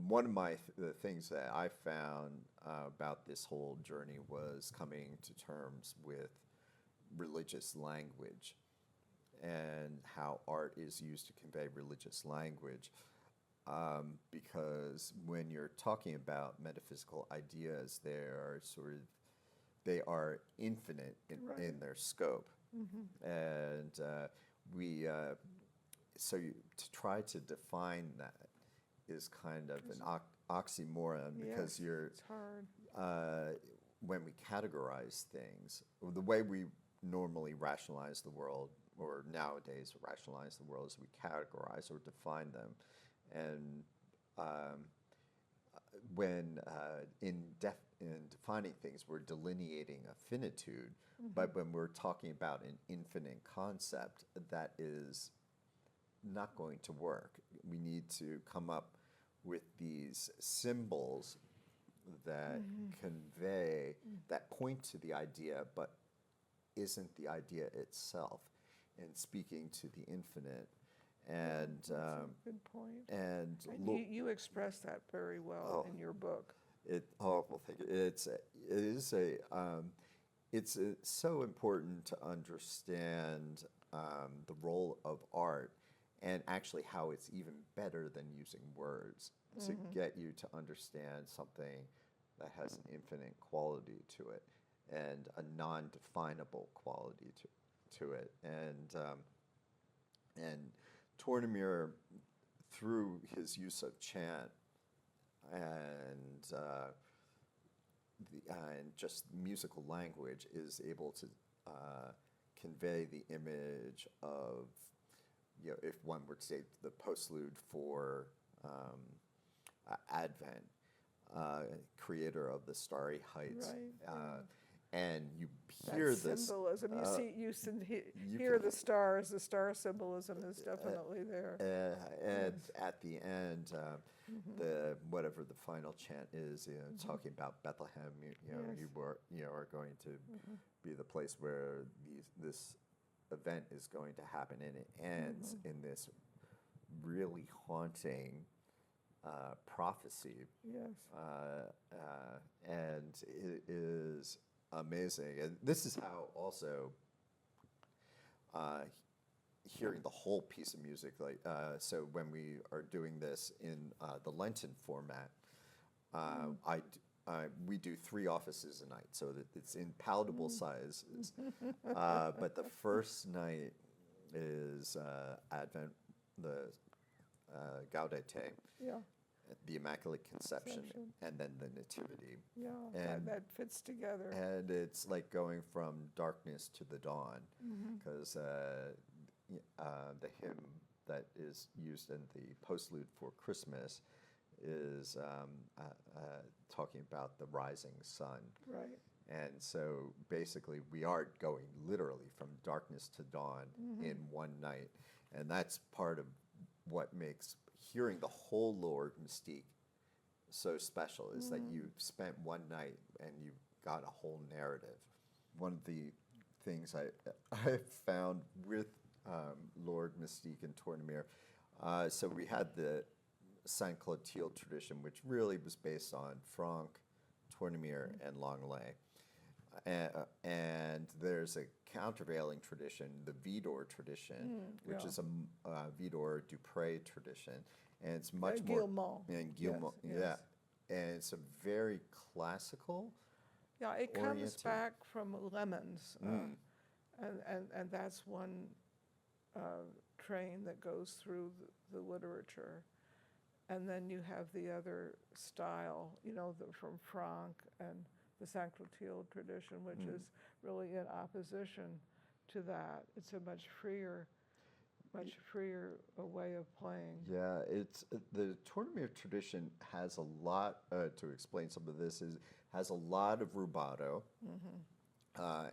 one of the things that I found about this whole journey was coming to terms with religious language and how art is used to convey religious language. Because when you're talking about metaphysical ideas, they are infinite in their scope, and to try to define that is kind of an oxymoron, because it's hard. When we categorize things, the way we normally rationalize the world, or nowadays rationalize the world, is we categorize or define them. And when in defining things, we're delineating a finitude, but when we're talking about an infinite concept, that is not going to work. We need to come up with these symbols that convey, that point to the idea, but isn't the idea itself, and speaking to the infinite. And That's a good point. And you express that very well in your book. Well, thank you. It's so important to understand the role of art, and actually how it's even better than using words to get you to understand something that has an infinite quality to it and a non-definable quality to it. And Tournemire, through his use of chant and just musical language, is able to convey the image of, if one were to say the postlude for Advent, creator of the Starry Heights. Right. And you hear this symbolism. You hear the stars. The star symbolism is definitely there. And at the end, whatever the final chant is, talking about Bethlehem. You are going to be the place where this event is going to happen, and it ends in this really haunting prophecy. Yes. And it is amazing. And this is how also hearing the whole piece of music, so when we are doing this in the Lenten format, we do 3 offices a night, so that it's in palatable sizes. But the first night is Advent, the Gaudete. Yeah. The Immaculate Conception, and then the Nativity. Yeah, and that fits together. And it's like going from darkness to the dawn, because the hymn that is used in the postlude for Christmas is talking about the rising sun. Right. And so basically we are going literally from darkness to dawn in one night. And that's part of what makes hearing the whole Lord Mystique so special, is that you spent one night and you got a whole narrative. One of the things I found with Lord Mystique and Tournemire, so we had the Saint Clotilde tradition, which really was based on Franck, Tournemire, and Langlais. And there's a countervailing tradition, the Vidor tradition, which is a Vidor Dupré tradition, and it's much more Guillemot. Yes. And it's a very classical. Yeah, it comes oriented. back from Lemons, and that's one train that goes through the literature, and then you have the other style, from Franck and the Saint Clotilde tradition, which is really in opposition to that. It's a much freer way of playing. Yeah, it's the Tournemire tradition has a lot to explain some of this. Has a lot of rubato,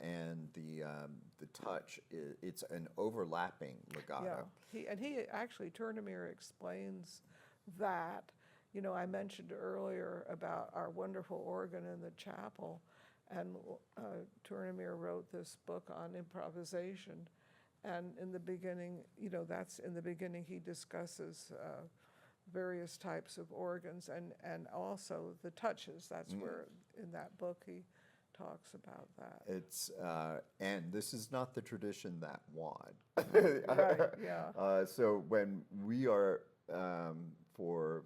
and the touch it's an overlapping legato. Yeah, he actually, Tournemire explains that. I mentioned earlier about our wonderful organ in the chapel, and Tournemire wrote this book on improvisation, and in the beginning, he discusses various types of organs, and also the touches. That's where, in that book, he talks about that. It's and this is not the tradition that won. Right, yeah. So when we are, for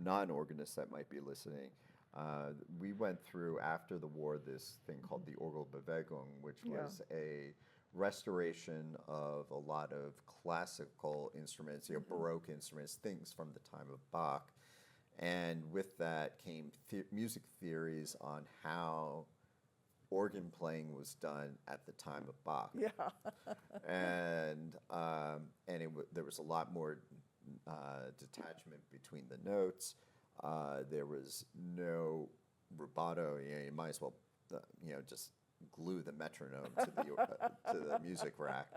non-organists that might be listening, we went through after the war this thing called the Orgelbewegung, which was a restoration of a lot of classical instruments, Baroque instruments, things from the time of Bach. And with that came music theories on how organ playing was done at the time of Bach. Yeah. And there was a lot more detachment between the notes. There was no rubato. You might as well, just glue the metronome to the music rack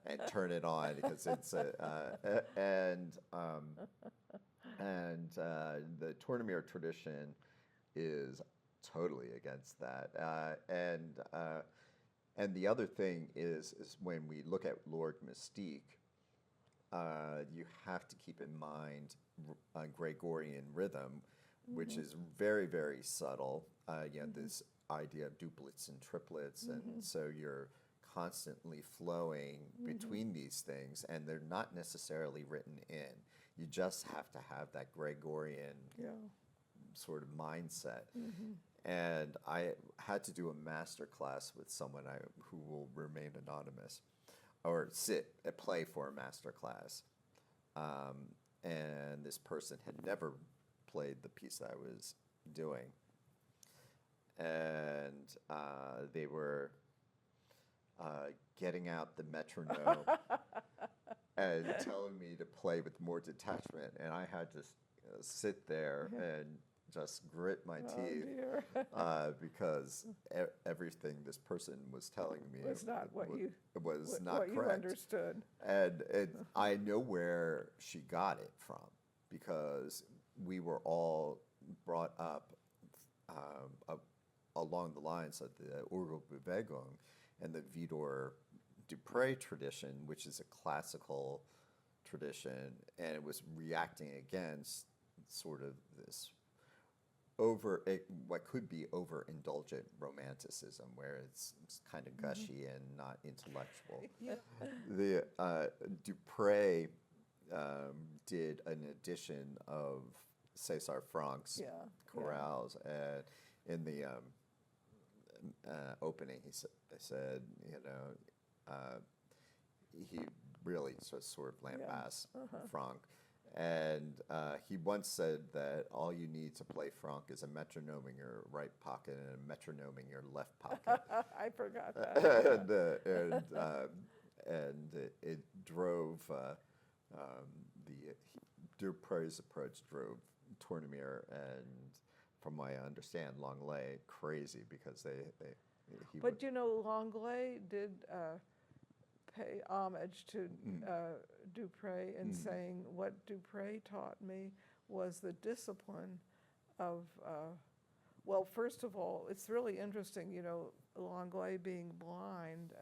and turn it on, because it's the Tournemire tradition is totally against that. And the other thing is when we look at Lord Mystique, you have to keep in mind Gregorian rhythm, which is very, very subtle. This idea of duplets and triplets, and so you're constantly flowing between these things, and they're not necessarily written in. You just have to have that Gregorian sort of mindset. And I had to do a master class with someone who will remain anonymous, or play for a master class. And this person had never played the piece that I was doing. And they were getting out the metronome and telling me to play with more detachment. And I had to sit there and just grit my teeth because everything this person was telling me was not what you correct. Understood. And I know where she got it from, because we were all brought up along the lines of the Orgelbewegung and the Vidor Dupre tradition, which is a classical tradition, and it was reacting against sort of this what could be overindulgent romanticism, where it's kind of gushy and not intellectual. The Dupre did an edition of César Franck's chorales, and in the opening, he said, he really sort of lambasts Franck. And he once said that all you need to play Franck is a metronome in your right pocket and a metronome in your left pocket. I forgot that. and it drove Dupre's approach drove Tournemire and, from what I understand, Langlais crazy, because But Langlais did pay homage to Dupre in saying what Dupre taught me was the discipline of, well, first of all, it's really interesting, Langlais being blind.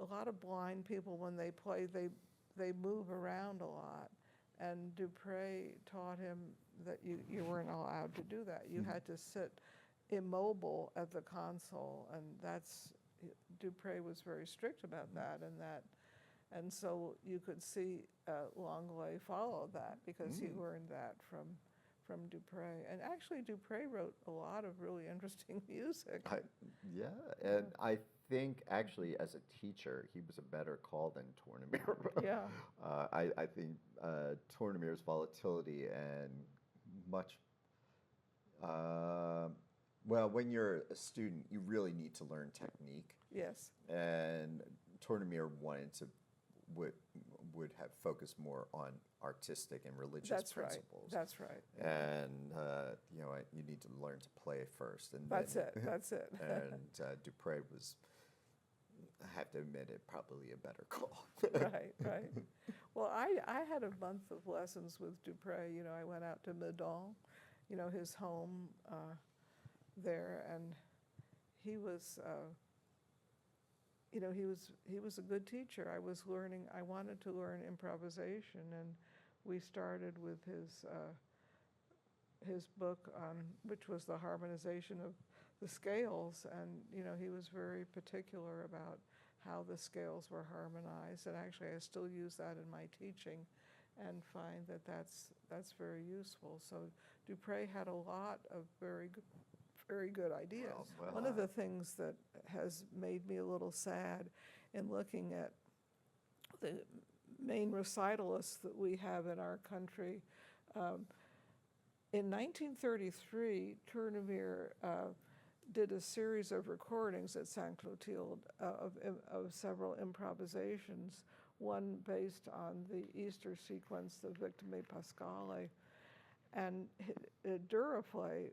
A lot of blind people, when they play, they move around a lot. And Dupre taught him that you weren't allowed to do that. You had to sit immobile at the console, and Dupre was very strict about that, and so you could see Langlais follow that, because he learned that from Dupre. And actually, Dupre wrote a lot of really interesting music. I think actually as a teacher, he was a better call than Tournemire. Yeah. I think Tournemire's volatility and much. Well, when you're a student, you really need to learn technique. Yes. And Tournemire would have focused more on artistic and religious principles. That's right. And you need to learn to play first, and that's it. And Dupre was, I have to admit it, probably a better call. Right. Well, I had a month of lessons with Dupre. I went out to Meudon, his home there, and he was. He was a good teacher. I wanted to learn improvisation, and we started with his book on, which was the harmonization of the scales, and he was very particular about how the scales were harmonized, and actually I still use that in my teaching and find that that's very useful. So Dupré had a lot of very good ideas. Well, One of the things that has made me a little sad in looking at the main recitalists that we have in our country, in 1933, Tournemire did a series of recordings at Saint Clotilde of several improvisations, one based on the Easter sequence, the Victime Pascale, and Duraflé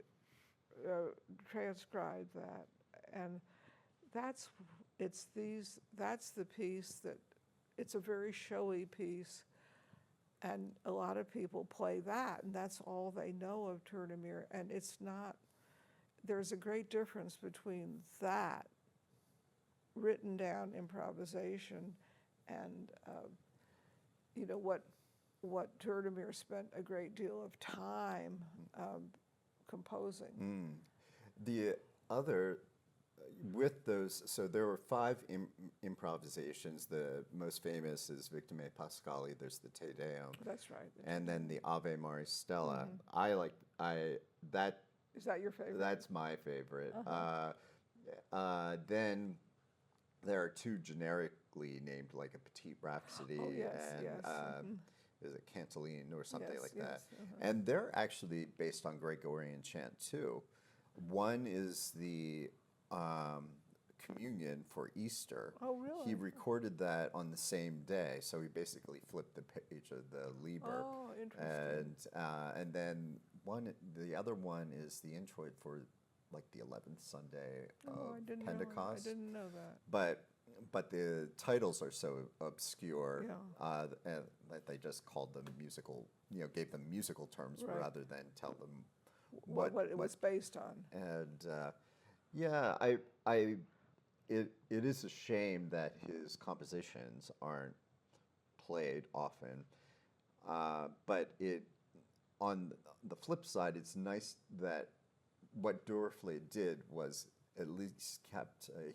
transcribed that, and that's the piece that, it's a very showy piece, and a lot of people play that, and that's all they know of Tournemire, and it's not, there's a great difference between that written down improvisation and what Tournemire spent a great deal of time composing. The other, with those, so there were 5 improvisations. The most famous is Victime Pascale. There's the Te Deum. That's right. And then the Ave Maris Stella. That. Is that your favorite? That's my favorite. Then there are 2 generically named, like a Petite Rhapsody and is it Cantilene or something like that. And they're actually based on Gregorian chant too. One is the Communion for Easter. Oh, really? He recorded that on the same day, so he basically flipped the page of the Liber. Oh, interesting. And then the other one is the introit for like the 11th Sunday of Pentecost. I didn't know that. But the titles are so obscure Yeah. that they just called them musical, gave them musical terms Right. rather than tell them What it was based on. And it is a shame that his compositions aren't played often. But on the flip side, it's nice that what Duraflé did was at least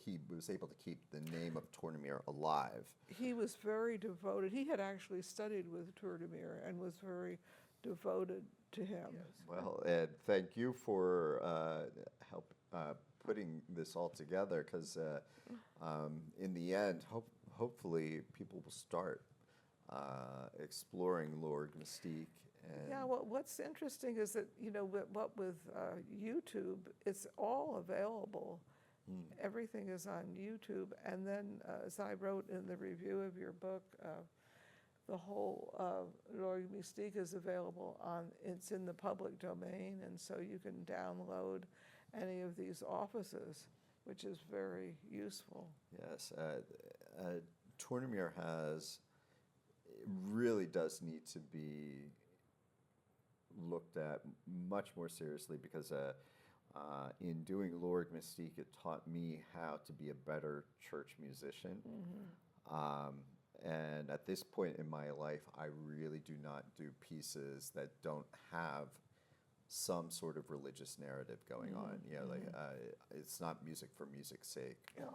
he was able to keep the name of Tournemire alive. He was very devoted. He had actually studied with Tournemire and was very devoted to him. Yes. Well, and thank you for help putting this all together, because in the end, hopefully people will start exploring Lord Mystique. Yeah, well, what's interesting is that, with YouTube, it's all available. Everything is on YouTube. And then, as I wrote in the review of your book, the whole Lord Mystique is available it's in the public domain, and so you can download any of these offices, which is very useful. Yes, Tournemire really does need to be looked at much more seriously, because in doing Lord Mystique, it taught me how to be a better church musician. And at this point in my life, I really do not do pieces that don't have some sort of religious narrative going on. It's not music for music's sake. Yeah.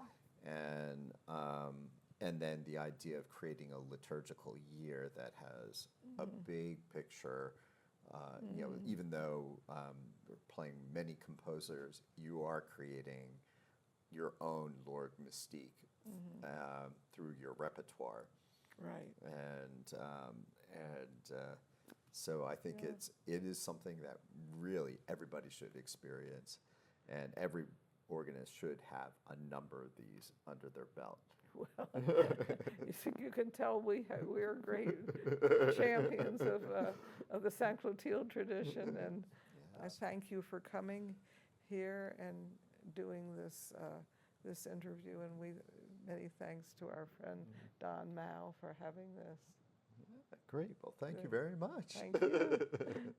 And then the idea of creating a liturgical year that has a big picture. Even though we're playing many composers, you are creating your own Lord Mystique through your repertoire. Right. And so I think it is something that really everybody should experience, and every organist should have a number of these under their belt. Well, you can tell we're great champions of the Saint Clotilde tradition, and I thank you for coming here and doing this interview, and many thanks to our friend Don Mao for having this. Great. Well, thank you very much. Thank you.